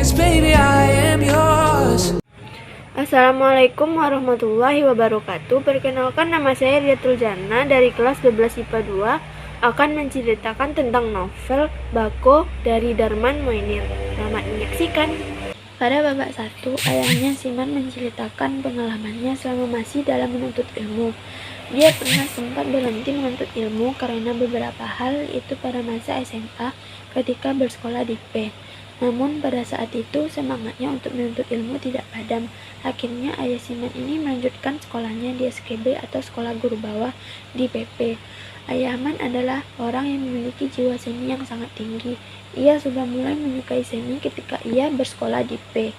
'cause baby I am yours. Assalamualaikum warahmatullahi wabarakatuh. Perkenalkan, nama saya Riatul Jana dari kelas 12 IPA 2 akan menceritakan tentang novel Bako dari Darman Moenir. Selamat menyaksikan. Pada babak 1, ayahnya Siman menceritakan pengalamannya selama masih dalam menuntut ilmu. Dia pernah sempat berhenti menuntut ilmu karena beberapa hal, itu pada masa SMA ketika bersekolah di P. Namun pada saat itu semangatnya untuk menuntut ilmu tidak padam. Akhirnya ayah Siman ini melanjutkan sekolahnya di SKB atau sekolah guru bawah di PP. Ayah Man adalah orang yang memiliki jiwa seni yang sangat tinggi. Ia sudah mulai menyukai seni ketika ia bersekolah di P.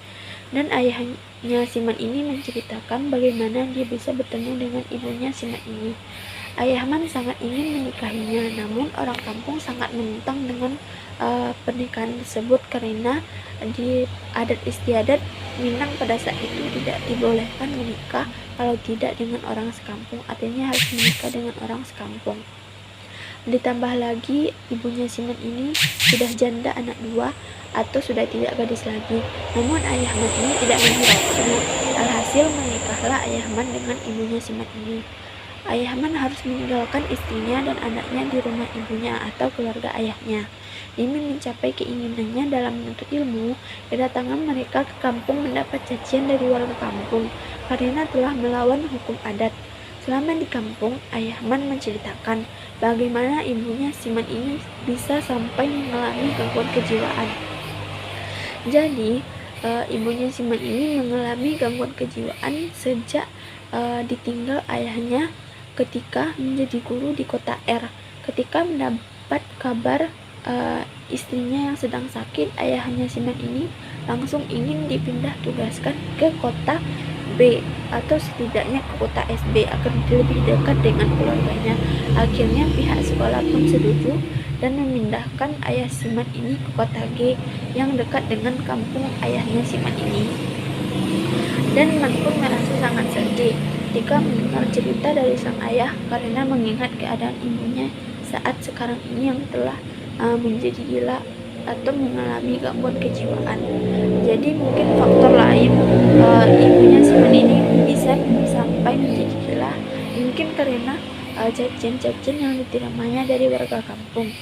Dan ayahnya Siman ini menceritakan bagaimana dia bisa bertemu dengan ibunya Siman ini. Ayah Man sangat ingin menikahinya, namun orang kampung sangat menentang dengan pernikahan tersebut karena di adat istiadat Minang pada saat itu tidak dibolehkan menikah kalau tidak dengan orang sekampung, artinya harus menikah dengan orang sekampung. Ditambah lagi ibunya Siman ini sudah janda anak 2 atau sudah tidak gadis lagi. Namun ayah Man ini tidak menghiraukan. Alhasil menikahlah ayah Man dengan ibunya Siman ini. Ayah Man harus meninggalkan istrinya dan anaknya di rumah ibunya atau keluarga ayahnya. Demi mencapai keinginannya dalam menuntut ilmu, kedatangan mereka ke kampung mendapat cacian dari warga kampung karena telah melawan hukum adat. Selama di kampung, ayah Man menceritakan bagaimana ibunya Siman ini bisa sampai mengalami gangguan kejiwaan. Jadi, ibunya Siman ini mengalami gangguan kejiwaan sejak ditinggal ayahnya ketika menjadi guru di kota R. Ketika mendapat kabar istrinya yang sedang sakit, ayahnya Siman ini langsung ingin dipindah tugaskan ke kota B atau setidaknya ke kota SB agar lebih dekat dengan keluarganya. Akhirnya pihak sekolah pun setuju dan memindahkan ayah Siman ini ke kota G yang dekat dengan kampung ayahnya Siman ini. Dan Man pun merasa sangat sedih ketika mendengar cerita dari sang ayah karena mengingat keadaan ibunya saat sekarang ini yang telah menjadi gila atau mengalami gangguan kejiwaan. Jadi mungkin faktor lain ibunya Siman ini bisa sampai menjadi gila, mungkin karena cacian-cacian yang diterimanya dari warga kampung.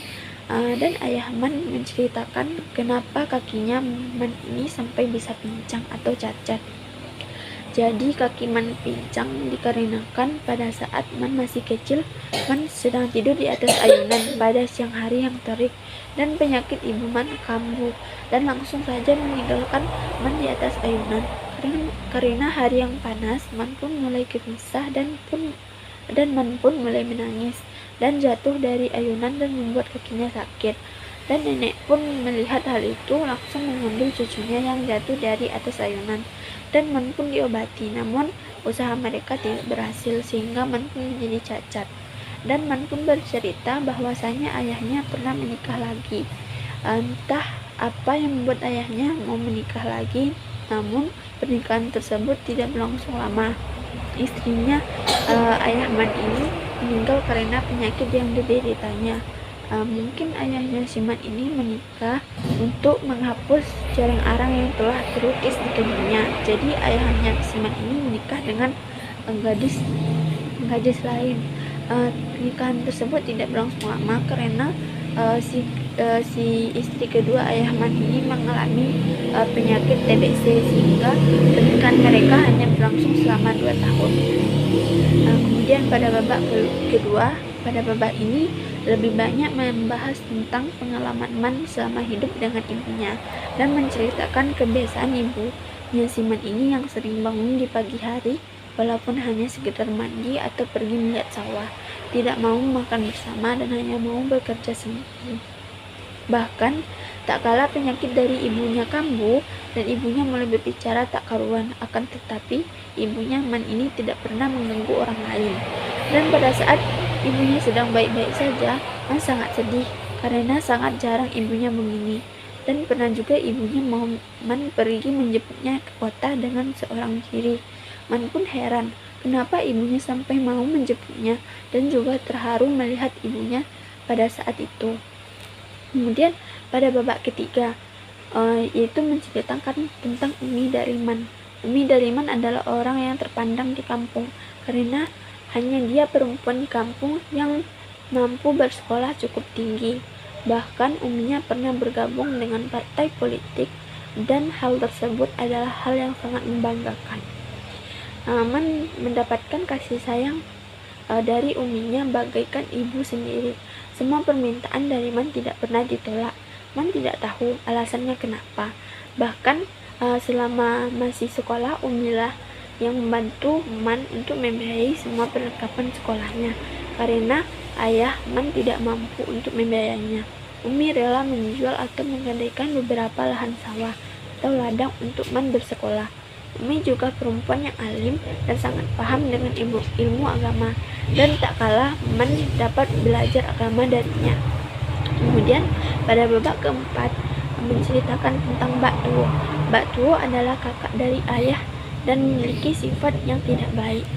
Dan ayah Man menceritakan kenapa kakinya Man ini sampai bisa pincang atau cacat. Jadi kaki Man pincang dikarenakan pada saat Man masih kecil, Man sedang tidur di atas ayunan pada siang hari yang terik dan penyakit ibu Man kambuh dan langsung saja meninggalkan Man di atas ayunan. Karena hari yang panas, Man pun mulai gelisah dan Man pun mulai menangis dan jatuh dari ayunan dan membuat kakinya sakit. Dan nenek pun melihat hal itu langsung mengambil cucunya yang jatuh dari atas ayunan dan Man pun diobati. Namun usaha mereka tidak berhasil sehingga Man pun menjadi cacat. Dan Man pun bercerita bahwasanya ayahnya pernah menikah lagi. Entah apa yang membuat ayahnya mau menikah lagi, namun pernikahan tersebut tidak berlangsung lama. Istrinya ayah Man ini meninggal karena penyakit yang dideritanya. Mungkin ayahnya Siman ini menikah untuk menghapus jarang arang yang telah terlukis di keningnya. Jadi ayahnya Siman ini menikah dengan gadis lain. Pernikahan tersebut tidak berlangsung lama karena si istri kedua ayah Man ini mengalami penyakit TBC sehingga pernikahan mereka hanya berlangsung selama 2 tahun. Kemudian pada babak kedua, pada babak ini lebih banyak membahas tentang pengalaman Man selama hidup dengan ibunya dan menceritakan kebiasaan ibunya Siman ini yang sering bangun di pagi hari walaupun hanya sekedar mandi atau pergi melihat sawah, tidak mau makan bersama dan hanya mau bekerja sendiri. Bahkan tak kalah penyakit dari ibunya kambuh dan ibunya mulai berbicara tak karuan, akan tetapi ibunya Man ini tidak pernah mengganggu orang lain. Dan pada saat ibunya sedang baik-baik saja, Man sangat sedih karena sangat jarang ibunya begini. Dan pernah juga ibunya mau Man pergi menjemputnya ke kota dengan seorang diri. Man pun heran kenapa ibunya sampai mau menjemputnya dan juga terharu melihat ibunya pada saat itu. Kemudian pada babak ketiga, yaitu menceritakan tentang Umi Dariman. Umi Dariman adalah orang yang terpandang di kampung karena hanya dia perempuan di kampung yang mampu bersekolah cukup tinggi. Bahkan uminya pernah bergabung dengan partai politik dan hal tersebut adalah hal yang sangat membanggakan. Man mendapatkan kasih sayang dari uminya bagaikan ibu sendiri. Semua permintaan dari Man tidak pernah ditolak. Man tidak tahu alasannya kenapa. Bahkan selama masih sekolah, umilah yang membantu Man untuk membiayai semua perlengkapan sekolahnya karena ayah Man tidak mampu untuk membiayainya. Umi rela menjual atau menggadaikan beberapa lahan sawah atau ladang untuk Man bersekolah. Umi juga perempuan yang alim dan sangat paham dengan ilmu agama, dan tak kalah Man dapat belajar agama darinya. Kemudian pada babak keempat menceritakan tentang Mbak Tuo. Mbak Tuo adalah kakak dari ayah dan memiliki sifat yang tidak baik.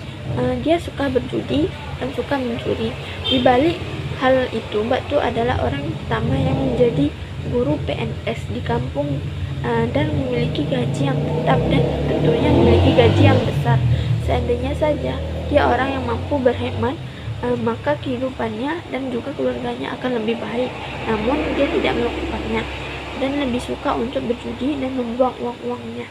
Dia suka berjudi dan suka mencuri. Di balik hal itu, Mbak Tuo adalah orang pertama yang menjadi guru PNS di kampung dan memiliki gaji yang tetap dan tentunya memiliki gaji yang besar. Seandainya saja dia orang yang mampu berhemat, maka kehidupannya dan juga keluarganya akan lebih baik. Namun dia tidak melakukannya dan lebih suka untuk berjudi dan membuang uang-uangnya.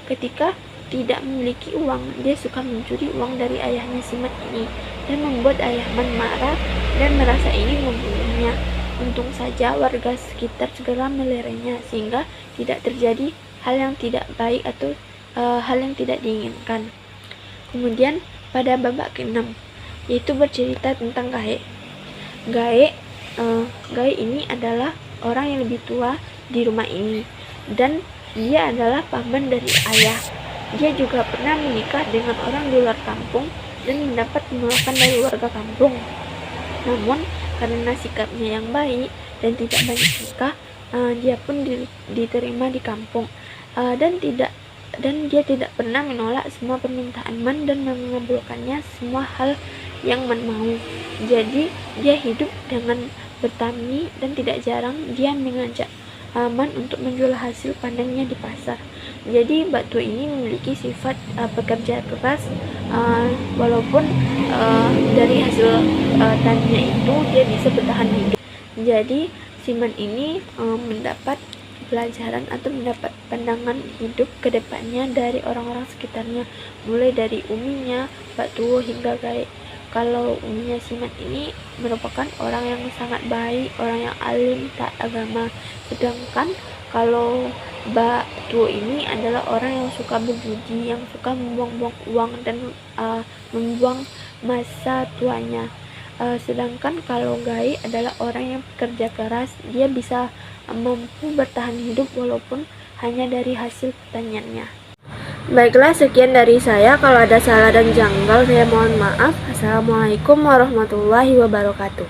Ketika tidak memiliki uang, dia suka mencuri uang dari ayahnya Simat ini dan membuat ayah Man marah dan merasa ingin membunuhnya. Untung saja warga sekitar segera melerainya sehingga tidak terjadi hal yang tidak baik atau hal yang tidak diinginkan. Kemudian pada babak ke-6 yaitu bercerita tentang Gae. Gae ini adalah orang yang lebih tua di rumah ini dan dia adalah paman dari ayah. Dia juga pernah menikah dengan orang di luar kampung dan mendapat penolakan dari warga kampung. Namun karena sikapnya yang baik dan tidak banyak nikah, dia pun diterima di kampung dan dia tidak pernah menolak semua permintaan Man dan mengabulkannya semua hal yang Man mau. Jadi dia hidup dengan bertani dan tidak jarang dia mengajak Man untuk menjual hasil panennya di pasar. Jadi Mbak Tuo ini memiliki sifat pekerja keras, walaupun dari hasil taninya itu dia bisa bertahan hidup. Jadi Siman ini mendapat pelajaran atau mendapat pandangan hidup ke depannya dari orang-orang sekitarnya, mulai dari uminya, Mbak Tuo hingga Gae. Kalau uminya Siman ini merupakan orang yang sangat baik, orang yang alim, taat agama. Sedangkan kalau Mbak Tuo ini adalah orang yang suka berjudi, yang suka membuang-buang uang dan membuang masa tuanya. Sedangkan kalau Gae adalah orang yang bekerja keras, dia bisa mampu bertahan hidup walaupun hanya dari hasil pertaniannya. Baiklah, sekian dari saya. Kalau ada salah dan janggal, saya mohon maaf. Assalamualaikum warahmatullahi wabarakatuh.